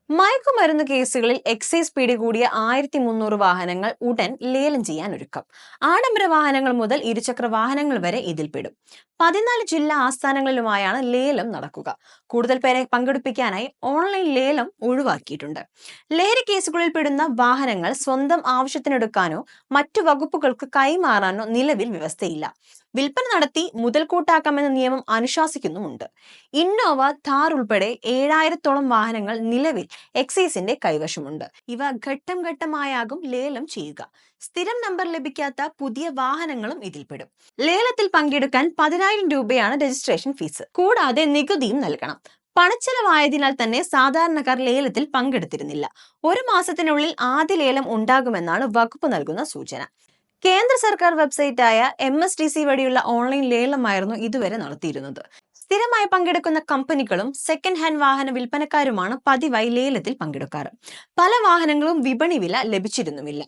മയക്കുമരുന്ന് കേസുകളിൽ എക്സൈസ് പിടികൂടിയ 1300 വാഹനങ്ങൾ ഉടൻ ലേലം ചെയ്യാൻ ഒരുക്കം. ആഡംബര വാഹനങ്ങൾ മുതൽ ഇരുചക്ര വാഹനങ്ങൾ വരെ ഇതിൽപ്പെടും. 14 ജില്ലാ ആസ്ഥാനങ്ങളിലുമായാണ് ലേലം നടക്കുക. കൂടുതൽ പേരെ പങ്കെടുപ്പിക്കാനായി ഓൺലൈൻ ലേലം ഒഴിവാക്കിയിട്ടുണ്ട്. ലഹരി കേസുകളിൽ പെടുന്ന വാഹനങ്ങൾ സ്വന്തം ആവശ്യത്തിനെടുക്കാനോ മറ്റു വകുപ്പുകൾക്ക് കൈമാറാനോ നിലവിൽ വ്യവസ്ഥയില്ല. വിൽപ്പന നടത്തി മുതൽക്കൂട്ടാക്കാമെന്ന നിയമം അനുശാസിക്കുന്നുമുണ്ട്. ഇന്നോവ, ഥാർ ഉൾപ്പെടെ 7000-ഓളം വാഹനങ്ങൾ നിലവിൽ എക്സൈസിന്റെ കൈവശമുണ്ട്. ഇവ ഘട്ടം ഘട്ടമായാകും ലേലം ചെയ്യുക. സ്ഥിരം നമ്പർ ലഭിക്കാത്ത പുതിയ വാഹനങ്ങളും ഇതിൽപ്പെടും. ലേലത്തിൽ പങ്കെടുക്കാൻ 10,000 രൂപയാണ് രജിസ്ട്രേഷൻ ഫീസ്. കൂടാതെ നികുതിയും നൽകണം. പണച്ചെലവായതിനാൽ തന്നെ സാധാരണക്കാർ ലേലത്തിൽ പങ്കെടുത്തിരുന്നില്ല. 1 മാസത്തിനുള്ളിൽ ആദ്യ ലേലം ഉണ്ടാകുമെന്നാണ് വകുപ്പ് നൽകുന്ന സൂചന. കേന്ദ്ര സർക്കാർ വെബ്സൈറ്റായ MSDC വഴിയുള്ള ഓൺലൈൻ ലേലമായിരുന്നു ഇതുവരെ നടത്തിയിരുന്നത്. സ്ഥിരമായി പങ്കെടുക്കുന്ന കമ്പനികളും സെക്കൻഡ് ഹാൻഡ് വാഹന വിൽപ്പനക്കാരുമാണ് പതിവായി ലേലത്തിൽ പങ്കെടുക്കാറ്. പല വാഹനങ്ങളും വിപണി വില ലഭിച്ചിരുന്നുമില്ല.